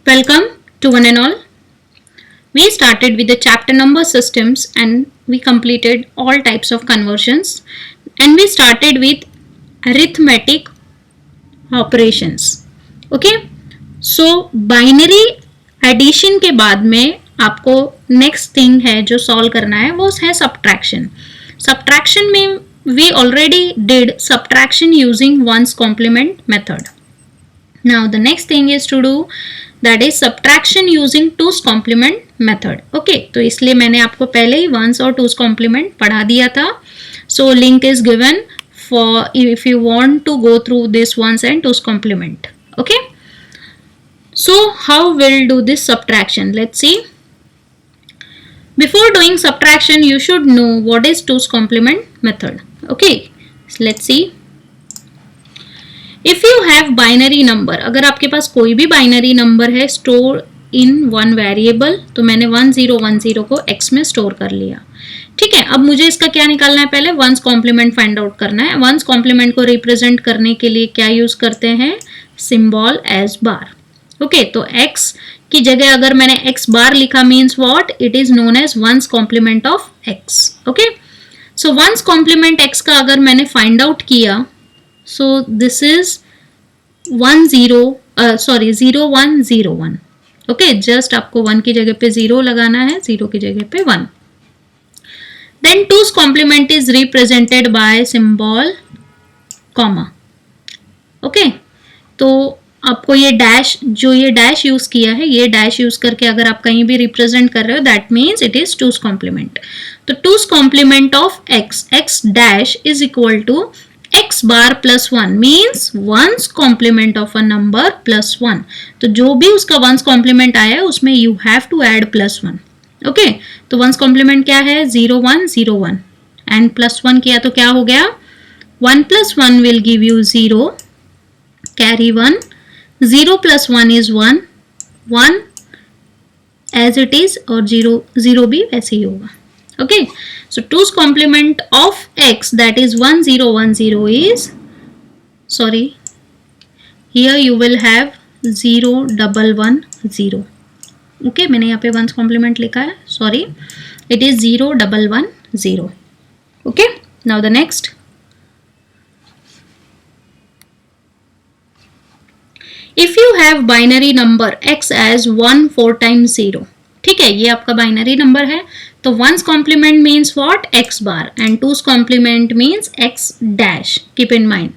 Welcome to one and all. We started with the chapter number systems and we completed all types of conversions and we started with arithmetic operations. Okay, so binary addition के बाद में आपको next thing है जो solve करना है वो है subtraction. Subtraction में we already did subtraction using ones complement method. Now the next thing is to do that is subtraction using twos complement method. Okay, तो इसलिए मैंने आपको पहले ही ones और twos complement पढ़ा दिया था. So link is given for if you want to go through this ones and twos complement. Okay, so how we'll do this subtraction? Let's see. Before doing subtraction you should know what is twos complement method. Okay, so let's see. If you have binary number, अगर आपके पास कोई भी binary number है store in one variable, तो मैंने 1010 को x में store कर लिया. ठीक है, अब मुझे इसका क्या निकालना है? पहले वंस कॉम्प्लीमेंट फाइंड आउट करना है. वंस कॉम्प्लीमेंट को रिप्रेजेंट करने के लिए क्या यूज करते हैं? Symbol as bar. ओके, तो x की जगह अगर मैंने x बार लिखा means what? It is known as one's complement of x. Okay, so one's complement x का अगर मैंने फाइंड आउट किया, so this is 0101. Okay, just आपको 1 की जगह पे 0 लगाना है, 0 की जगह पे 1. Then two's complement is represented by symbol comma. Okay, तो आपको ये डैश, जो ये डैश यूज किया है, ये डैश यूज करके अगर आप कहीं भी रिप्रेजेंट कर रहे हो that means it is two's complement. तो two's complement of x dash is equal to x bar plus 1 means ones complement of a number plus 1. तो जो भी उसका ones complement आया है उसमें you have to add plus 1. Okay, तो ones complement क्या है? 0101 and plus 1 किया तो क्या हो गया? 1 plus 1 will give you 0, carry 1, 0 plus 1 is 1, 1 as it is और 0 भी वैसे ही होगा. Okay, so 2's complement of x that is 1010 is, sorry, here you will have 0110. Okay, मैंने यहाँ पे 1's complement लिखा है, sorry, it is 0110. Okay, now the next. If you have binary number x as 1 4 times 0, ठीक है, ये आपका binary number है, तो one's complement means what? x bar and two's complement means x dash. Keep in mind.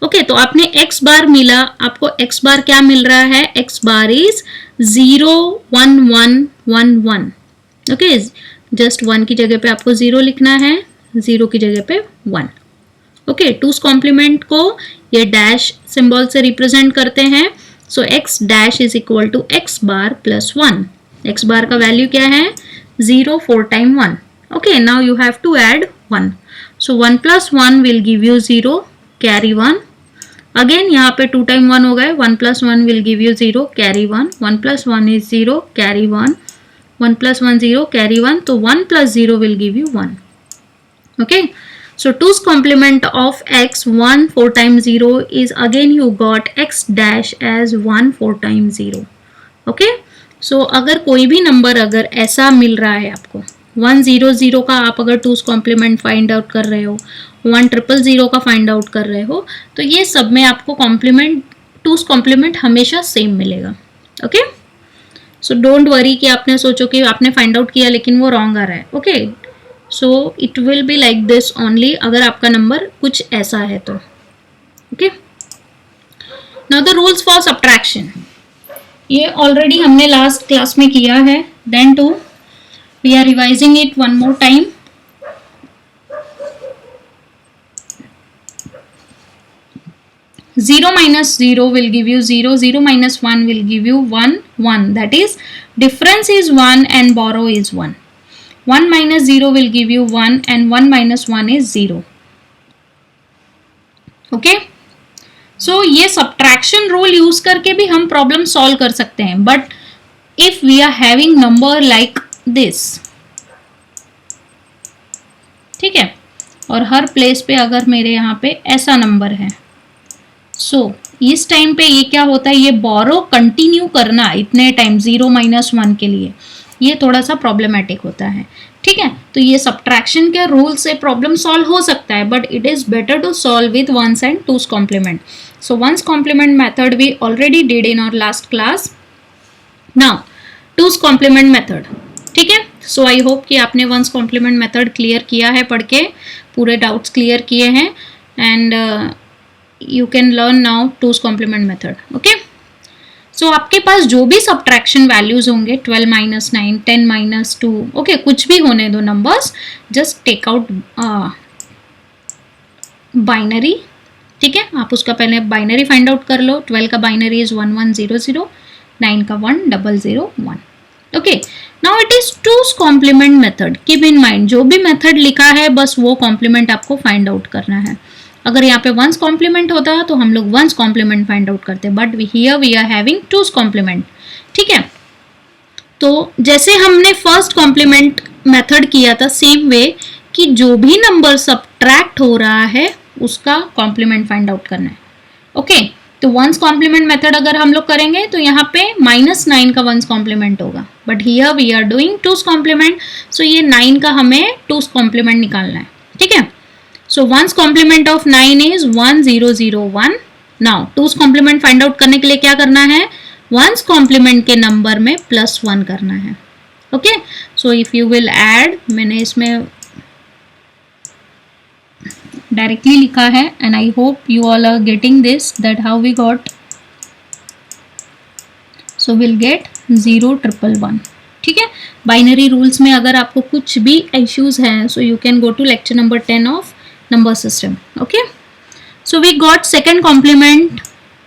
Okay, तो आपने x बार मिला, आपको x बार क्या मिल रहा है? x bar is 01111. Okay, just 1 की जगह पे आपको 0 लिखना है, 0 की जगह पे 1. ओके, टूस कॉम्प्लीमेंट को ये डैश सिंबल से रिप्रेजेंट करते हैं. So x dash is equal to x bar plus 1. x bar का वैल्यू क्या है? 0 4 time 1. Okay, now you have to add 1. सो 1 plus 1 will give you 0, carry 1. Again यहाँ पे 2 टाइम 1 हो गए. 1 plus 1 will give you 0, carry 1. 1 plus 1 is 0, carry 1. 1 plus 1 0, carry 1. तो 1 plus 0 will give you 1. Okay, so 2's complement of x 1 4 times 0 is again you got x dash as 1 4 times 0. Okay, सो अगर कोई भी number अगर ऐसा मिल रहा है आपको 100 का, आप अगर टूस कॉम्प्लीमेंट फाइंड आउट कर रहे हो, 1000 का फाइंड आउट कर रहे हो, तो ये सब में आपको कॉम्प्लीमेंट, टूस कॉम्प्लीमेंट हमेशा सेम मिलेगा. ओके, सो डोंट वरी कि आपने सोचो कि आपने फाइंड आउट किया लेकिन वो रॉन्ग आ रहा है. Okay, so it will be like this only अगर आपका नंबर कुछ ऐसा है तो. Okay, now the rules for subtraction, ये ऑलरेडी हमने लास्ट क्लास में किया है. Then too we are revising it one more time. Zero minus 0 will give you 0, 0 minus 1 will give you 1, 1. That is difference is 1 and borrow is 1. 1 minus 0 will give you 1 and 1 minus 1 is 0. Okay, सो ये subtraction rule use करके भी हम problem solve कर सकते हैं. But if we are having number like this, ठीक है, और हर प्लेस पे अगर मेरे यहाँ पे ऐसा नंबर है, सो इस टाइम पे ये क्या होता है, ये बोरो कंटिन्यू करना इतने टाइम 0 - 1 के लिए, ये थोड़ा सा प्रॉब्लमेटिक होता है, ठीक है। तो ये सब्ट्रैक्शन के रूल से प्रॉब्लम सॉल्व हो सकता है, but it is better to solve with one's and two's complement. So one's complement method we already did in our last class. Now two's complement method, ठीक है. सो आई होप कि आपने once complement method clear किया है, पढ़ के पूरे doubts clear किए हैं, and you can learn now two's complement method. Okay. So आपके पास जो भी सब्ट्रैक्शन वैल्यूज होंगे 12 - 9, 10 - 2, ओके, कुछ भी होने दो numbers, just take out binary, ठीक है. आप उसका पहले बाइनरी फाइंड आउट कर लो. 12 का बाइनरी इज 1100, 9 का 1001. Okay. Now it is two's complement method. Keep in mind, जो भी मेथड लिखा है बस वो कॉम्प्लीमेंट आपको फाइंड आउट करना है. अगर यहाँ पे वंस कॉम्प्लीमेंट होता तो हम लोग वंस कॉम्प्लीमेंट फाइंड आउट करते, but here we are having two's complement, ठीक है. तो जैसे हमने फर्स्ट कॉम्प्लीमेंट मेथड किया था, सेम वे कि जो भी नंबर सब्ट्रैक्ट हो रहा है उसका कॉम्प्लीमेंट फाइंड आउट करना है. ओके. तो वंस कॉम्प्लीमेंट मेथड अगर हम लोग करेंगे तो यहाँ पे -9 का वंस कॉम्प्लीमेंट होगा, but here we are doing two's complement. So ये 9 का हमें टूस कॉम्प्लीमेंट निकालना है, ठीक है. So one's complement of 9 is 1001. Now two's complement find out करने के लिए क्या करना है, one's complement के नंबर में +1 करना है. Okay, so if you will add, मैंने इसमें डायरेक्टली लिखा है, and I hope you all are getting this, that how we got. So we'll get 01111. ठीक है. बाइनरी रूल्स में अगर आपको कुछ भी इश्यूज हैं, so you can go to lecture number 10 of number system. Okay, so we got second complement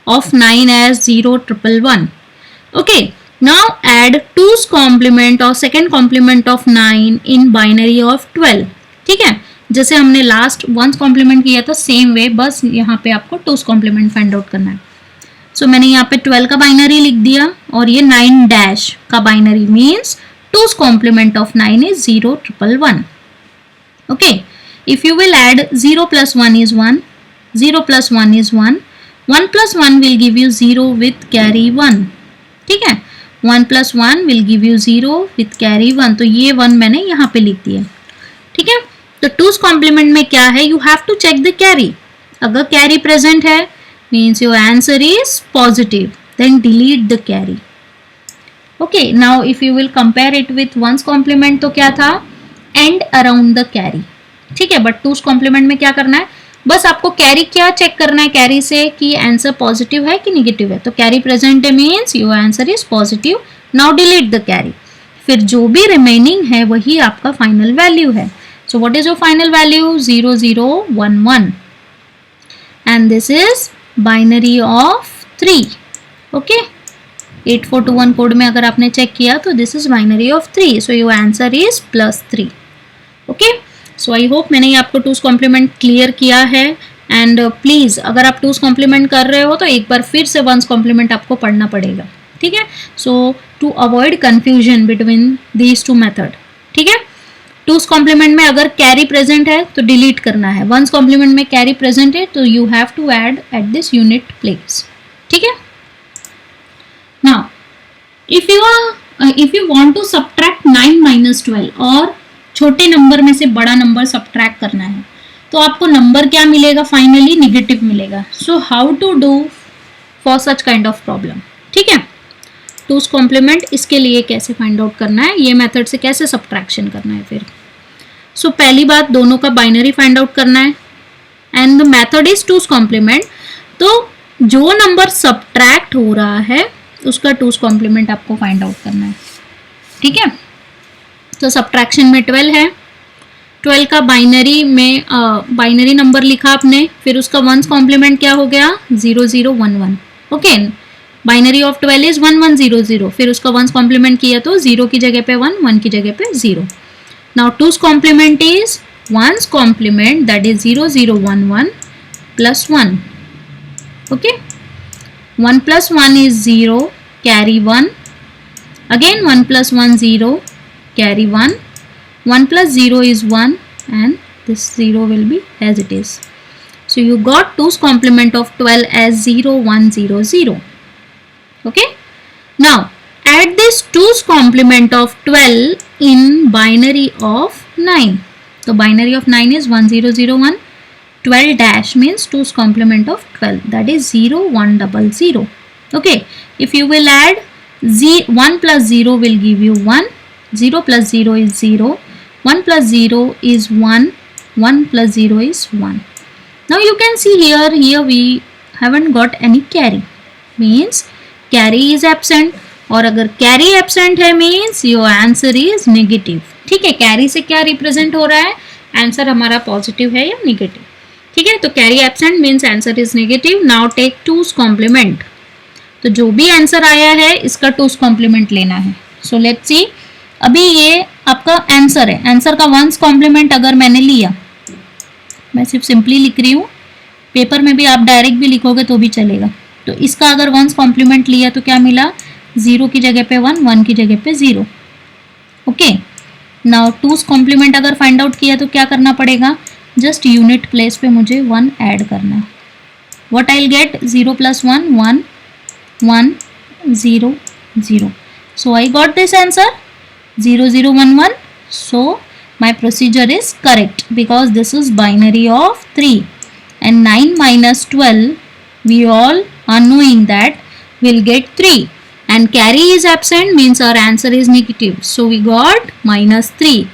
of 9 as 01111. Okay, now add 2's complement or second complement of 9 in binary of 12. ठीक है. जैसे हमने last ones complement किया था, same way, बस यहाँ पे आपको 2's complement फाइंड आउट करना है. सो मैंने यहाँ पे 12 का बाइनरी लिख दिया, और ये 9 डैश का binary means 2's complement of 9 is 01111. Okay. If you will add 0 + 1 is 1, 0 + 1 is 1, 1 + 1 will give you 0 with carry 1. ठीक है. 1 + 1 will give you 0 with carry 1. तो ये 1 मैंने यहाँ पे लिख दिया, ठीक है. तो टूस कॉम्प्लीमेंट में क्या है, you have to check the carry. अगर कैरी प्रेजेंट है means your answer is positive, then delete the carry. Okay. Now if you will compare it with one's complement, तो क्या था, एंड अराउंड द कैरी, ठीक है. But टूस complement में क्या करना है, बस आपको कैरी क्या चेक करना है, कैरी से कि आंसर पॉजिटिव है कि निगेटिव है. तो कैरी प्रेजेंट है means your answer is positive. Now delete the carry. फिर जो भी रिमेनिंग है वही आपका फाइनल वैल्यू है. So what is your final value, 0011, and this is binary of 3. Okay. 8421 code में अगर आपने चेक किया तो this is binary of 3. So your answer is +3. Okay. So I hope मैंने ये आपको टूस कॉम्प्लीमेंट क्लियर किया है. एंड प्लीज़ अगर आप टूस कॉम्प्लीमेंट कर रहे हो तो एक बार फिर से वंस कॉम्प्लीमेंट आपको पढ़ना पड़ेगा, ठीक है. So to avoid confusion between these two method, ठीक है. टूस कॉम्प्लीमेंट में अगर कैरी प्रेजेंट है तो डिलीट करना है, वंस कॉम्प्लीमेंट में कैरी प्रेजेंट है तो you have to add at this unit place, ठीक है. Now if you want to subtract 9 - 12 और छोटे नंबर में से बड़ा नंबर सब्ट्रैक्ट करना है, तो आपको नंबर क्या मिलेगा, फाइनली निगेटिव मिलेगा. So how to do for such kind of problem, ठीक है. टूस कॉम्प्लीमेंट इसके लिए कैसे फाइंड आउट करना है, ये मेथड से कैसे सब्ट्रैक्शन करना है फिर. सो पहली बात, दोनों का बाइनरी फाइंड आउट करना है, and the method is two's complement. तो जो नंबर सब्ट्रैक्ट हो रहा है उसका टूस कॉम्प्लीमेंट आपको फाइंड आउट करना है, ठीक है. तो सब्ट्रैक्शन में 12 है, 12 का बाइनरी में बाइनरी नंबर लिखा आपने, फिर उसका वंस कॉम्प्लीमेंट क्या हो गया, 0011. ओके. बाइनरी ऑफ 12 इज 1100, फिर उसका वंस कॉम्प्लीमेंट किया तो 0 की जगह पे 1, 1 की जगह पे 0. Now two's complement is one's complement, that is 0011 + 1. Okay. 1 + 1 is 0, carry 1. Again 1 + 1 0, carry 1. 1 + 0 is 1, and this 0 will be as it is. So you got 2's complement of 12 as 0 1 0 0. Okay, now add this 2's complement of 12 in binary of 9. So binary of 9 is 1 0 0 1. 12 dash means 2's complement of 12, that is 0 1 0 0. Okay, if you will add 1 plus 0 will give you 1, 0 plus 0 is 0, 1 plus 0 is 1, 1 plus 0 is 1. Now you can see here we haven't got any carry, means carry is absent, और अगर carry absent है means your answer is negative. ठीक है, carry से क्या represent हो रहा है, आंसर हमारा positive है या negative. ठीक है, तो carry absent means answer is negative. Now take 2's complement. तो जो भी आंसर आया है इसका 2's complement लेना है. So let's see. अभी ये आपका आंसर है, आंसर का 1's complement अगर मैंने लिया, मैं सिर्फ सिंपली लिख रही हूँ, पेपर में भी आप डायरेक्ट भी लिखोगे तो भी चलेगा. तो इसका अगर 1's complement लिया तो क्या मिला, 0 की जगह पे 1, 1 की जगह पे 0. ओके, नाउ 2's complement अगर फाइंड आउट किया तो क्या करना पड़ेगा, जस्ट यूनिट प्लेस पे मुझे 1 ऐड करना है. What I will get, 0 plus 1 1 1 0 0. So I got this answer 0 0 1 1. So my procedure is correct because this is binary of 3, and 9 minus 12 we all are knowing that we'll get 3, and carry is absent means our answer is negative, so we got minus 3.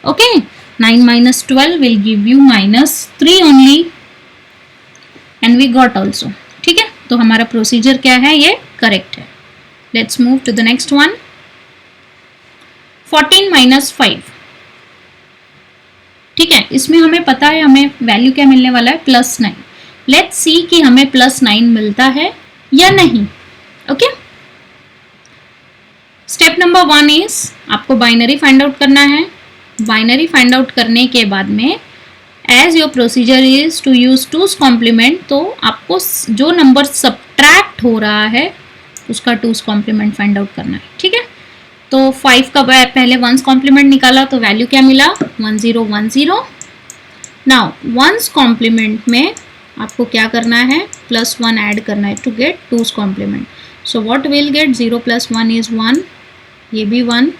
Okay, 9 minus 12 will give you minus 3 only, and we got also. ठीक है, तो हमारा procedure क्या है, ये correct है. Let's move to the next one. 14 minus 5. ठीक है, इसमें हमें पता है हमें वैल्यू क्या मिलने वाला है, +9. लेट्स सी कि हमें +9 मिलता है या नहीं. ओके, स्टेप नंबर 1 इज आपको बाइनरी फाइंड आउट करना है. बाइनरी फाइंड आउट करने के बाद में as your procedure is to use 2's complement, तो आपको जो नंबर सब्ट्रैक्ट हो रहा है उसका 2's complement फाइंड आउट करना है. ठीक है, तो 5 का पहले 1's complement निकाला तो वैल्यू क्या मिला, 1 0 1 0. नाउ 1's complement में आपको क्या करना है, +1 ऐड करना है to get 2's complement. So what will get, 0 plus 1 is 1, ये भी 1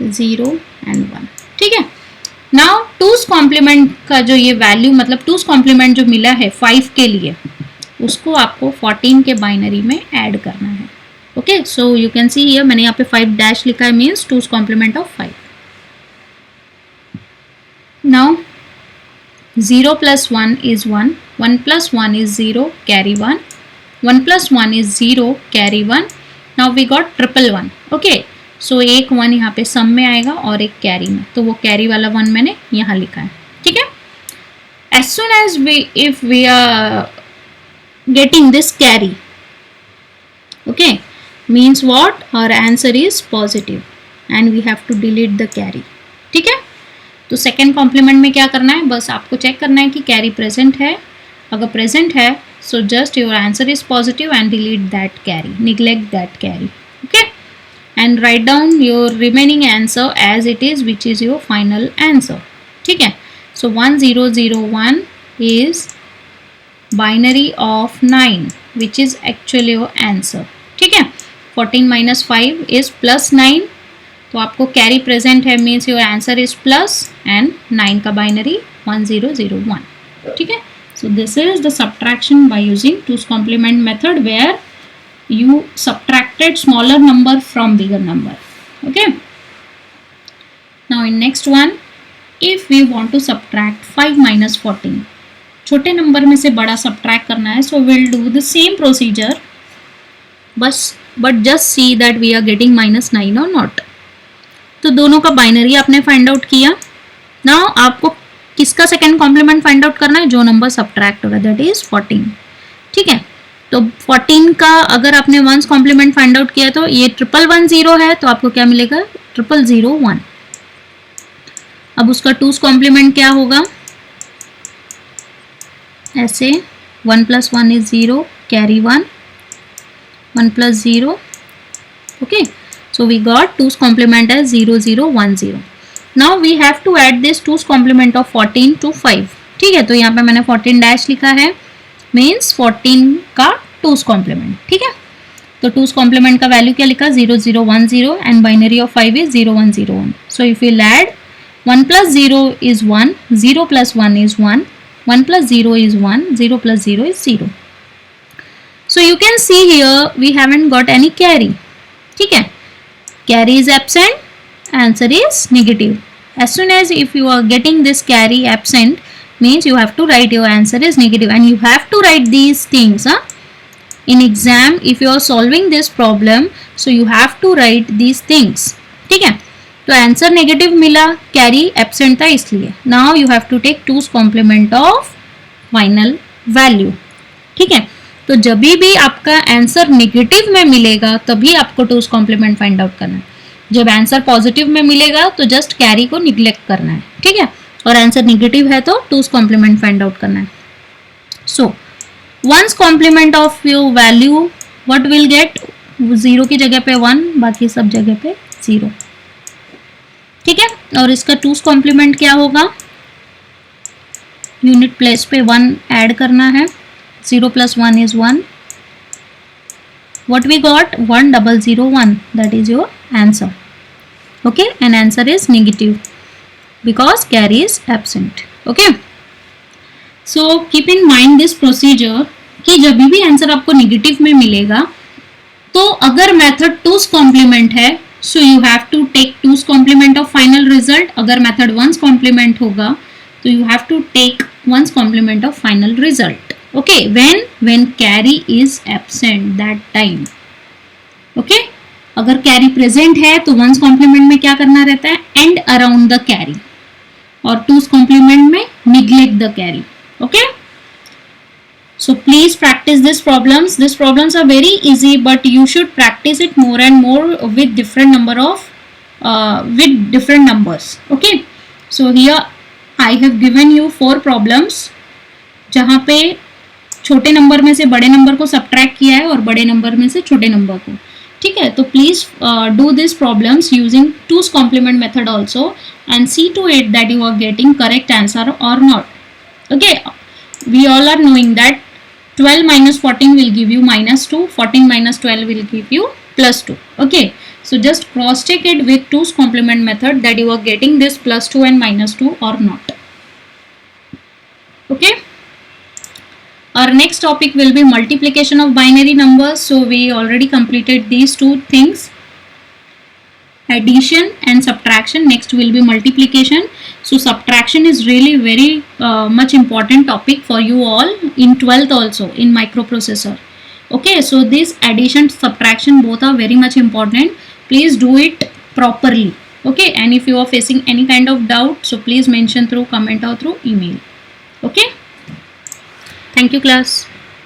0 एंड 1. ठीक है, नाउ 2's complement का जो ये वैल्यू मतलब 2's complement जो मिला है 5 के लिए, उसको आपको 14 के बाइनरी में ऐड करना है. Okay, so you can see here मैंने यहाँ पे 5 डैश लिखा है, means 2's complement of 5. Now 0 plus 1 is 1, 1 plus 1 is 0, carry 1, 1 plus 1 is 0, carry 1. Now we got triple 1. Okay, सो एक 1 यहाँ पे सम में आएगा और एक कैरी में, तो वो कैरी वाला 1 मैंने यहाँ लिखा है. ठीक है, as soon as if we are getting this carry, okay, means what, our answer is positive and we have to delete the carry. ठीक है, तो सेकेंड कॉम्प्लीमेंट में क्या करना है, बस आपको चेक करना है कि कैरी प्रेजेंट है. अगर प्रेजेंट है so just your answer is positive and delete that carry, neglect that carry. Okay, and write down your remaining answer as it is which is your final answer. ठीक है, so 1 0 0 1 is binary of 9 which is actually your answer. ठीक है, 14 minus 5 is +9, तो आपको carry present है means your answer is plus, and 9 का binary 1 0 0 1. ठीक है, so this is the subtraction by using 2's complement method where you subtracted smaller number from bigger number. Okay, now in next one, if we want to subtract 5 minus 14, छोटे number में से बड़ा subtract करना है, so will do the same procedure, बस but just see that we are getting -9 और not. तो दोनों का बाइनरी आपने फाइंड आउट किया. नाउ आपको किसका सेकेंड कॉम्प्लीमेंट फाइंड आउट करना है, जो नंबर सब्ट्रैक्ट हो रहा है, दैट इज 14. ठीक है, तो 14 का अगर आपने 1's complement फाइंड आउट किया तो ये 1110 है, तो आपको क्या मिलेगा, 0001. अब उसका 2's complement क्या होगा, ऐसे 1 plus 1 is 0, carry 1, 1 plus 0. Okay, so we got 2's complement as 0010. Now we have to add this 2's complement of 14 to 5. ठीक है, तो यहाँ पे मैंने 14 डैश लिखा है, मीन्स 14 का 2's कॉम्प्लीमेंट। ठीक है, तो 2's कॉम्प्लीमेंट का वैल्यू क्या लिखा, 0 0 1 0 and binary of 5 is 0 1 0 1। So if you add 1 plus 0 is 1, 0 plus 1 is 1, 1 plus 0 is 1, 0 plus 0 is 0. So you can see here we haven't got any carry. ठीक है, carry is absent, answer is negative. As soon as if you are getting this carry absent, means you have to write your answer is negative, and you have to write these things in exam. If you are solving this problem, so you have to write these things. ठीक है, तो answer negative मिला, carry absent था इसलिए। Now you have to take 2's complement of final value. ठीक है, तो जब भी आपका आंसर नेगेटिव में मिलेगा तभी आपको 2's कॉम्प्लीमेंट फाइंड आउट करना है। जब आंसर पॉजिटिव में मिलेगा तो जस्ट कैरी को निग्लेक्ट करना है। ठीक है, और आंसर नेगेटिव है तो 2's कॉम्प्लीमेंट फाइंड आउट करना है। So 1's complement of your value what will get, 0 की जगह पे 1, बाकी सब जगह पे 0। ठीक है, और इसका 2's कॉम्प्लीमेंट क्या होगा, यूनिट प्लेस पे 1 ऐड करना है, 0 plus 1 is 1. What we got, 1 0 0 1, that is your answer. Okay, and answer is negative because carry is absent. Okay, so keep in mind this procedure कि जब भी आंसर आपको negative में मिलेगा तो अगर मेथड 2's कॉम्प्लीमेंट है, so you have to take 2's complement of final result. अगर मेथड 1's कॉम्प्लीमेंट होगा तो you have to take 1's complement of final result. Okay, when carry is absent that time. Okay, अगर carry present है तो 1's complement में क्या करना रहता है, end around the carry, और 2's कॉम्प्लीमेंट में neglect the carry. Okay, so please practice these problems. These problems are very easy, but you should practice it more and more with different number of with different numbers. Okay, so here I have given you 4 problems जहाँ पे छोटे number में से बड़े number को subtract किया है और बड़े नंबर में से छोटे नंबर को। ठीक है, तो please do this problems using 2's complement method also and see to it that you are getting correct answer और not. Okay, we all are knowing that 12 minus 14 will give you -2, 14 minus 12 will give you +2. Okay, so just cross check it with 2's complement method that you are getting this +2 and -2 or not. Okay, our next topic will be multiplication of binary numbers. So we already completed these two things, addition and subtraction. Next will be multiplication. So subtraction is really very much important topic for you all in 12th also in microprocessor. Okay, so this addition subtraction both are very much important. Please do it properly. Okay, and if you are facing any kind of doubt, so please mention through comment or through email. Okay, thank you class.